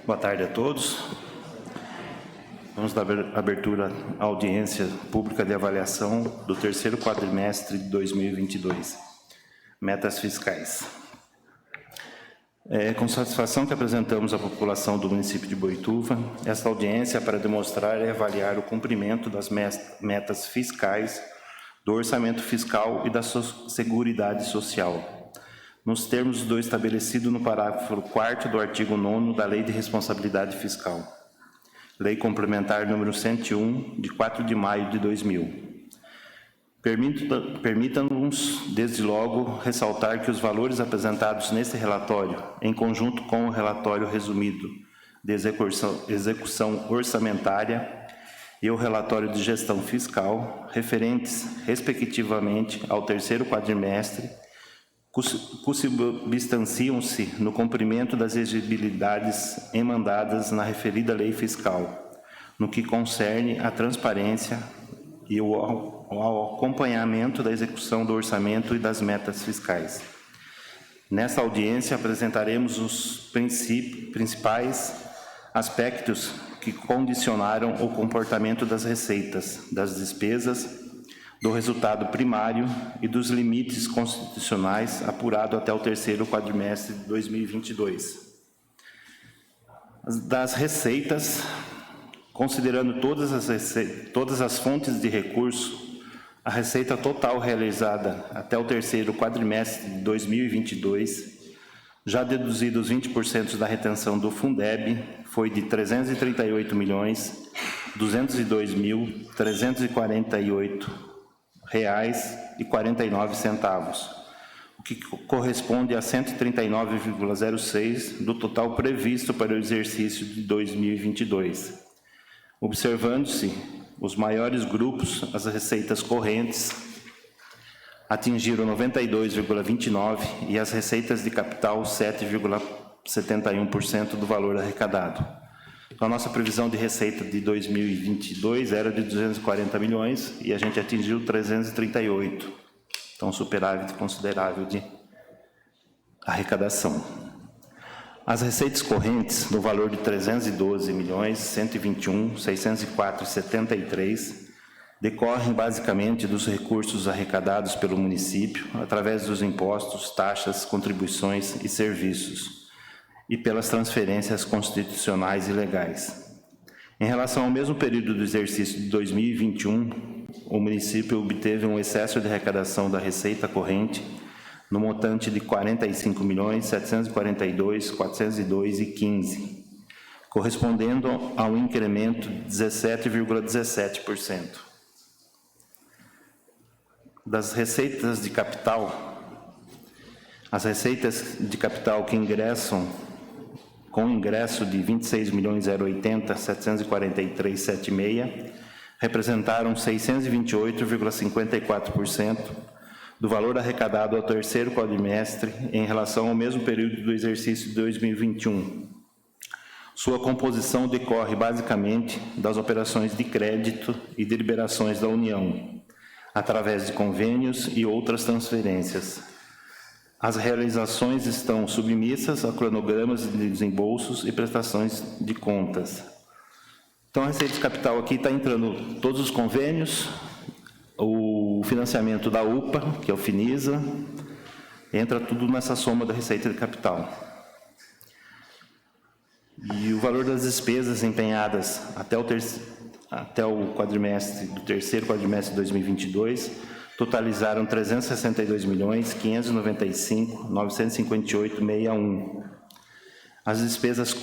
Boa tarde a todos. Vamos dar abertura à audiência pública de avaliação do terceiro quadrimestre de 2022. Metas fiscais. Com satisfação que apresentamos à população do município de Boituva esta audiência para demonstrar e avaliar o cumprimento das metas fiscais do orçamento fiscal e da Seguridade Social, nos termos do estabelecido no parágrafo 4º do artigo 9º da Lei de Responsabilidade Fiscal, Lei Complementar número 101, de 4 de maio de 2000. Permita-nos, desde logo, ressaltar que os valores apresentados neste relatório, em conjunto com o relatório resumido de execução orçamentária e o relatório de gestão fiscal, referentes, respectivamente, ao terceiro quadrimestre, substanciam-se no cumprimento das exigibilidades emendadas na referida lei fiscal, no que concerne à transparência e ao acompanhamento da execução do orçamento e das metas fiscais. Nesta audiência, apresentaremos os principais aspectos que condicionaram o comportamento das receitas, das despesas, do resultado primário e dos limites constitucionais apurado até o terceiro quadrimestre de 2022. Das receitas, considerando todas as fontes de recurso, a receita total realizada até o terceiro quadrimestre de 2022, já deduzidos 20% da retenção do Fundeb, foi de R$ 332.202.348,49, o que corresponde a 139,06% do total previsto para o exercício de 2022. Observando-se os maiores grupos, as receitas correntes atingiram 92,29% e as receitas de capital 7,71% do valor arrecadado. Então, a nossa previsão de receita de 2022 era de 240 milhões e a gente atingiu 338. Então, superávit considerável de arrecadação. As receitas correntes, no valor de 312.121.604,73, decorrem basicamente dos recursos arrecadados pelo município através dos impostos, taxas, contribuições e serviços e pelas transferências constitucionais e legais. Em relação ao mesmo período do exercício de 2021, o município obteve um excesso de arrecadação da receita corrente no montante de R$ 45.742.402,15, correspondendo a um incremento de 17,17%. Das receitas de capital, as receitas de capital que ingressam com ingresso de R$ 26.080.743,76 representaram 628,54% do valor arrecadado ao terceiro quadrimestre em relação ao mesmo período do exercício de 2021. Sua composição decorre basicamente das operações de crédito e de liberações da União, através de convênios e outras transferências. As realizações estão submissas a cronogramas de desembolsos e prestações de contas. Então, a receita de capital aqui está entrando todos os convênios, o financiamento da UPA, que é o Finisa, entra tudo nessa soma da receita de capital. E o valor das despesas empenhadas até o terceiro quadrimestre de 2022 totalizaram R$ 362.595.958,61. As despesas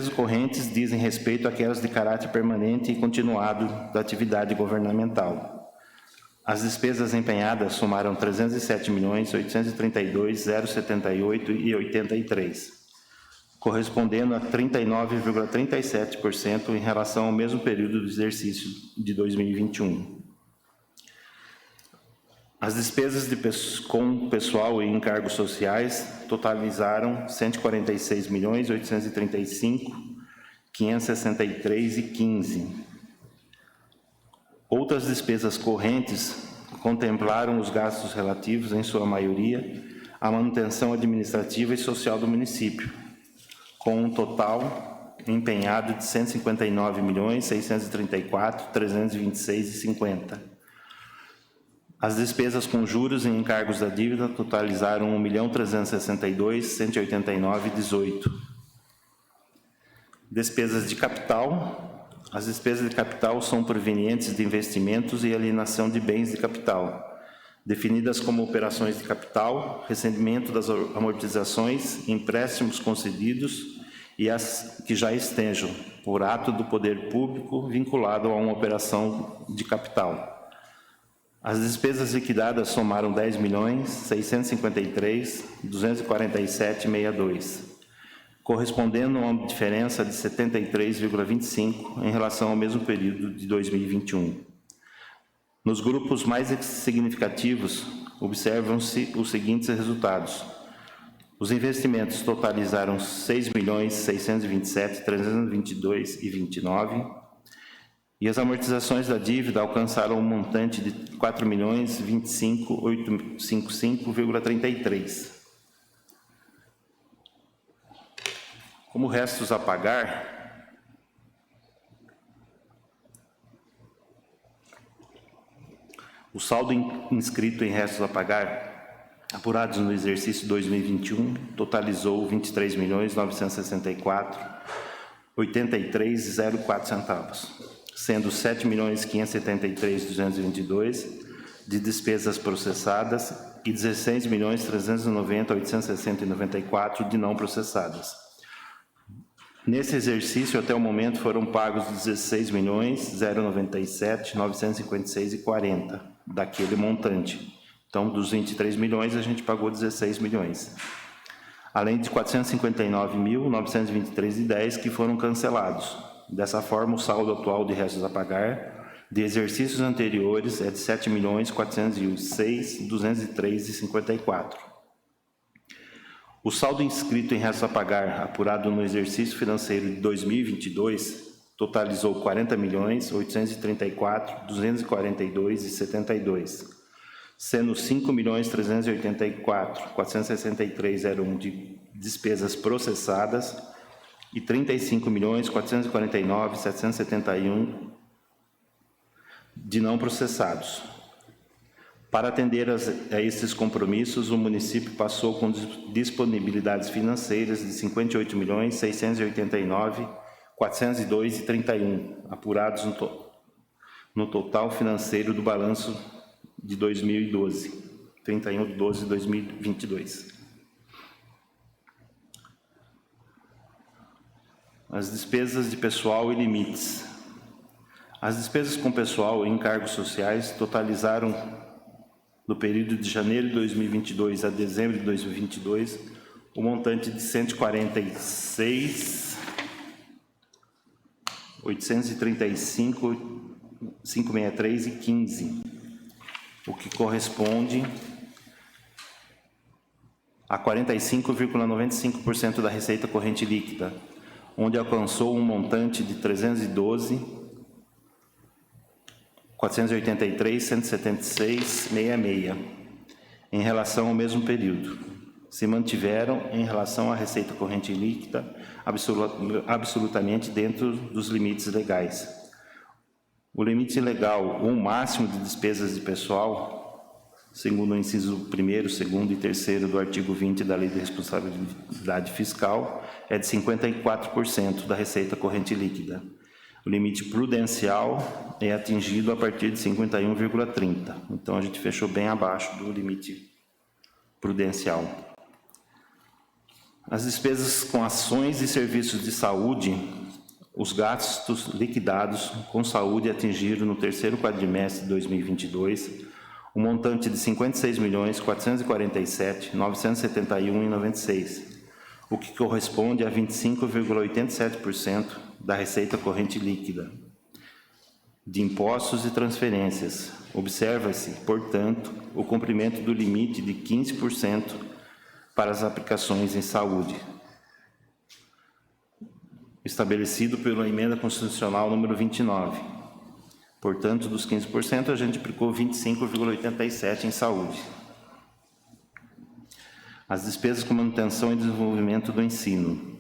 correntes dizem respeito àquelas de caráter permanente e continuado da atividade governamental. As despesas empenhadas somaram R$ 307.832.078,83, correspondendo a 39,37% em relação ao mesmo período do exercício de 2021. As despesas com pessoal e encargos sociais totalizaram R$ 146.835.563,15. Outras despesas correntes contemplaram os gastos relativos, em sua maioria, à manutenção administrativa e social do município, com um total empenhado de R$ 159.634.326,50. As despesas com juros e encargos da dívida totalizaram R$ 1.362.189,18. Despesas de capital. As despesas de capital são provenientes de investimentos e alienação de bens de capital, definidas como operações de capital, recebimento das amortizações, empréstimos concedidos e as que já estejam, por ato do poder público, vinculado a uma operação de capital. As despesas liquidadas somaram R$ 10.653.247,62, correspondendo a uma diferença de 73,25 em relação ao mesmo período de 2021. Nos grupos mais significativos, observam-se os seguintes resultados. Os investimentos totalizaram R$ 6.627.322,29 e as amortizações da dívida alcançaram um montante de R$ 4.025.855,33. Como restos a pagar, o saldo inscrito em restos a pagar, apurados no exercício 2021, totalizou R$ 23.964.83,04, sendo R$ 7.573.222 de despesas processadas e R$ 16.390.860,94 de não processadas. Nesse exercício, até o momento, foram pagos R$ 16.097.956,40 daquele montante. Então, dos 23 milhões, a gente pagou 16 milhões. Além de 459.923,10 que foram cancelados. Dessa forma, o saldo atual de restos a pagar de exercícios anteriores é de R$ 7.406.203,54. O saldo inscrito em restos a pagar, apurado no exercício financeiro de 2022, totalizou R$ 40.834.242,72, sendo R$ 5.384.463,01 de despesas processadas e R$ 35.449.771 de não processados. Para atender a esses compromissos, o município passou com disponibilidades financeiras de R$ 58.689.402,31, apurados no total financeiro do balanço de 2012, 31/12/2022. As despesas de pessoal e limites. As despesas com pessoal e encargos sociais totalizaram, no período de janeiro de 2022 a dezembro de 2022, o montante de R$ 146.835.563,15, o que corresponde a 45,95% da receita corrente líquida, onde alcançou um montante de R$ 312.483.176,66 em relação ao mesmo período. Se mantiveram, em relação à receita corrente líquida, absolutamente dentro dos limites legais. O limite legal, o máximo de despesas de pessoal, segundo o inciso 1º, 2º e 3º do artigo 20 da Lei de Responsabilidade Fiscal, é de 54% da receita corrente líquida. O limite prudencial é atingido a partir de 51,30. Então, a gente fechou bem abaixo do limite prudencial. As despesas com ações e serviços de saúde, os gastos liquidados com saúde atingiram no terceiro quadrimestre de 2022 o montante de R$ 56.447.971,96, o que corresponde a 25,87% da receita corrente líquida de impostos e transferências. Observa-se, portanto, o cumprimento do limite de 15% para as aplicações em saúde, estabelecido pela Emenda Constitucional número 29. Portanto, dos 15%, a gente aplicou 25,87% em saúde. As despesas com manutenção e desenvolvimento do ensino.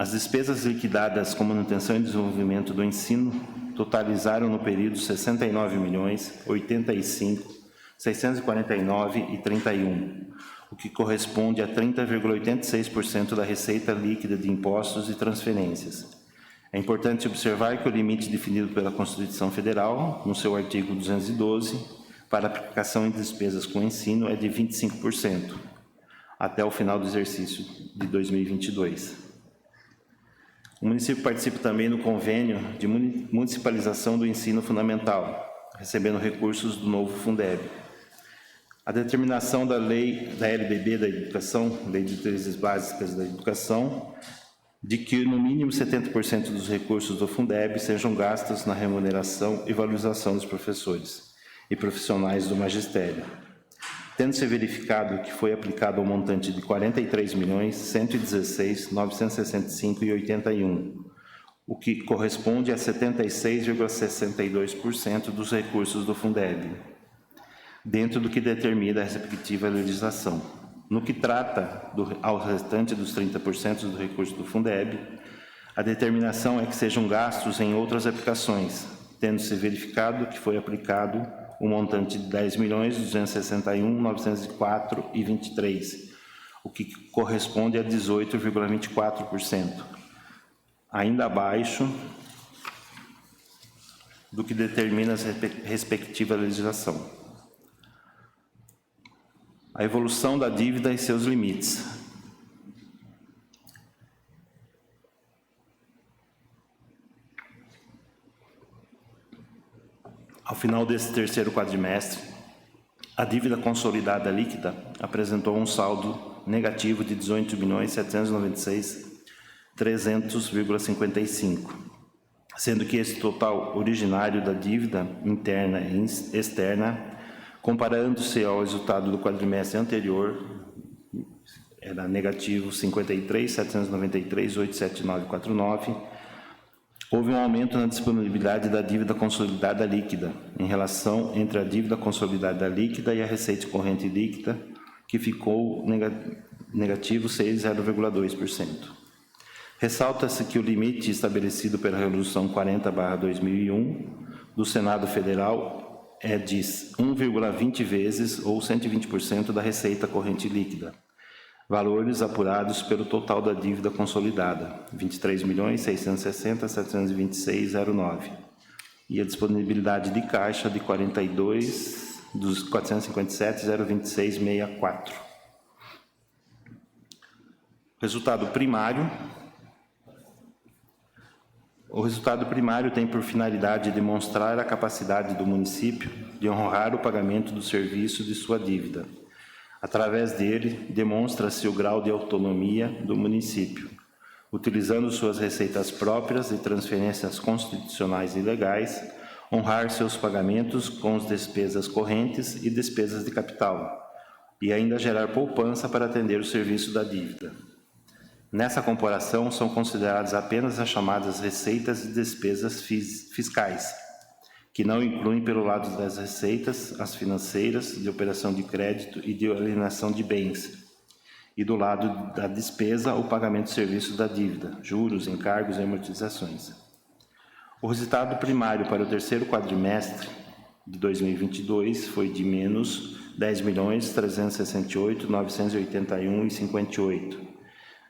As despesas liquidadas com manutenção e desenvolvimento do ensino totalizaram no período 69.085.649,31, o que corresponde a 30,86% da receita líquida de impostos e transferências. É importante observar que o limite definido pela Constituição Federal, no seu artigo 212, para aplicação em despesas com ensino é de 25%, até o final do exercício de 2022. O município participa também no convênio de municipalização do ensino fundamental, recebendo recursos do novo Fundeb. A determinação da lei da LDB da Educação, Lei de Diretrizes Básicas da Educação, de que no mínimo 70% dos recursos do Fundeb sejam gastos na remuneração e valorização dos professores e profissionais do magistério, tendo-se verificado que foi aplicado um montante de R$ 43.116.965,81, o que corresponde a 76,62% dos recursos do Fundeb, dentro do que determina a respectiva legislação. No que trata ao restante dos 30% do recurso do Fundeb, a determinação é que sejam gastos em outras aplicações, tendo-se verificado que foi aplicado um montante de R$ 10.261.904,23, o que corresponde a 18,24%, ainda abaixo do que determina a respectiva legislação. A evolução da dívida e seus limites. Ao final desse terceiro quadrimestre, a dívida consolidada líquida apresentou um saldo negativo de R$ 18.796.300,55, sendo que esse total originário da dívida interna e externa, comparando-se ao resultado do quadrimestre anterior, era negativo 53.793.879,49, houve um aumento na disponibilidade da dívida consolidada líquida, em relação entre a dívida consolidada líquida e a receita corrente líquida, que ficou negativo 6,02%. Ressalta-se que o limite estabelecido pela Resolução 40/2001 do Senado Federal é de 1,20 vezes ou 120% da receita corrente líquida, valores apurados pelo total da dívida consolidada, R$ 23.660.726,09, e a disponibilidade de caixa de 42 dos 457.026,64. Resultado primário. O resultado primário tem por finalidade demonstrar a capacidade do município de honrar o pagamento do serviço de sua dívida. Através dele, demonstra-se o grau de autonomia do município, utilizando suas receitas próprias e transferências constitucionais e legais, honrar seus pagamentos com as despesas correntes e despesas de capital, e ainda gerar poupança para atender o serviço da dívida. Nessa comparação, são consideradas apenas as chamadas receitas e despesas fiscais, que não incluem, pelo lado das receitas, as financeiras, de operação de crédito e de alienação de bens, e do lado da despesa, o pagamento de serviços da dívida, juros, encargos e amortizações. O resultado primário para o terceiro quadrimestre de 2022 foi de menos R$ 10.368.981,58.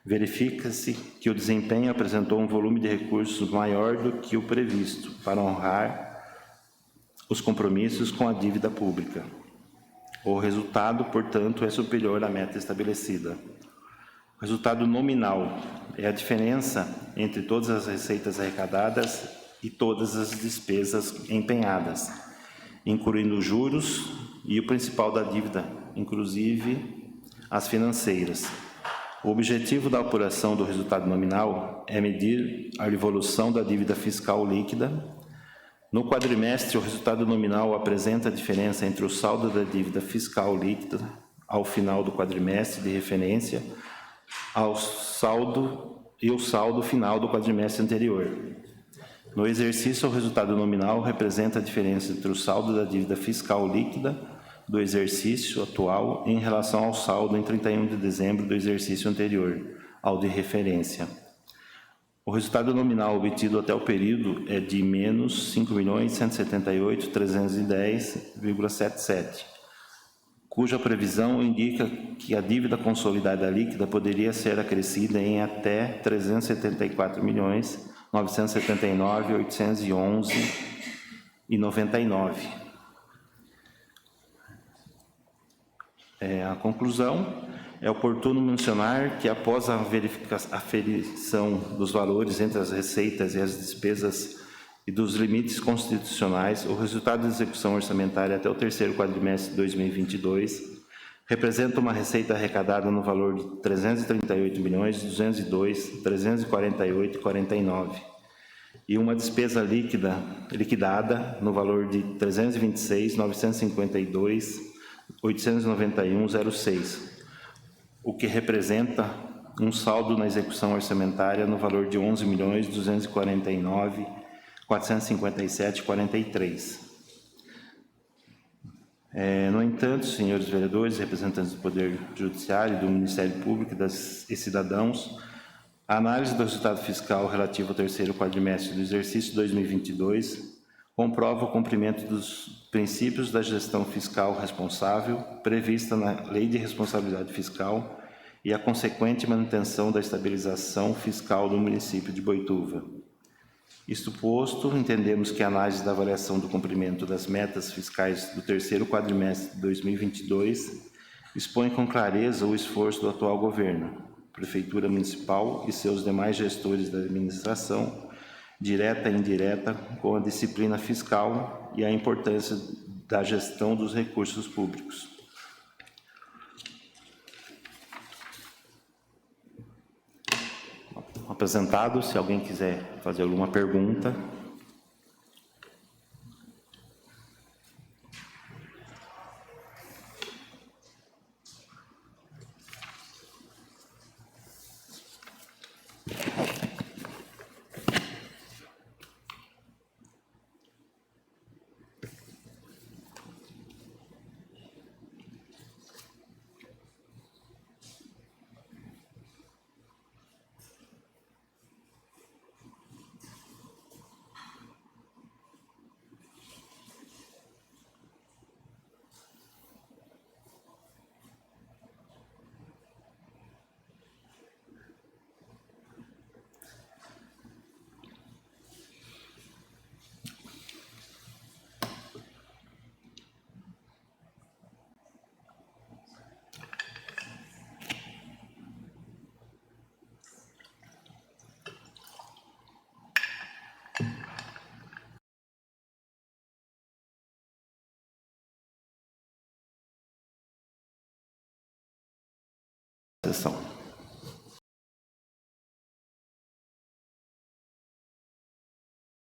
Verifica-se que o desempenho apresentou um volume de recursos maior do que o previsto para honrar os compromissos com a dívida pública. O resultado, portanto, é superior à meta estabelecida. O resultado nominal é a diferença entre todas as receitas arrecadadas e todas as despesas empenhadas, incluindo os juros e o principal da dívida, inclusive as financeiras. O objetivo da apuração do resultado nominal é medir a evolução da dívida fiscal líquida. No quadrimestre, o resultado nominal apresenta a diferença entre o saldo da dívida fiscal líquida ao final do quadrimestre de referência ao saldo e o saldo final do quadrimestre anterior. No exercício, o resultado nominal representa a diferença entre o saldo da dívida fiscal líquida do exercício atual em relação ao saldo em 31 de dezembro do exercício anterior, ao de referência. O resultado nominal obtido até o período é de menos 5.178.310,77, cuja previsão indica que a dívida consolidada líquida poderia ser acrescida em até 374.979.811,99. A conclusão: é oportuno mencionar que, após a aferição dos valores entre as receitas e as despesas e dos limites constitucionais, o resultado da execução orçamentária até o terceiro quadrimestre de 2022 representa uma receita arrecadada no valor de R$ 338.202.348,49 e uma despesa liquidada no valor de R$ 326.952.891,06, o que representa um saldo na execução orçamentária no valor de R$ 11.249.457,43. No entanto, senhores vereadores, representantes do Poder Judiciário, do Ministério Público e cidadãos, a análise do resultado fiscal relativo ao terceiro quadrimestre do exercício 2022 comprova o cumprimento dos princípios da gestão fiscal responsável prevista na Lei de Responsabilidade Fiscal e a consequente manutenção da estabilização fiscal do município de Boituva. Isto posto, entendemos que a análise da avaliação do cumprimento das metas fiscais do terceiro quadrimestre de 2022 expõe com clareza o esforço do atual governo, Prefeitura Municipal e seus demais gestores da administração, direta e indireta, com a disciplina fiscal e a importância da gestão dos recursos públicos. Apresentado, se alguém quiser fazer alguma pergunta. Sessão.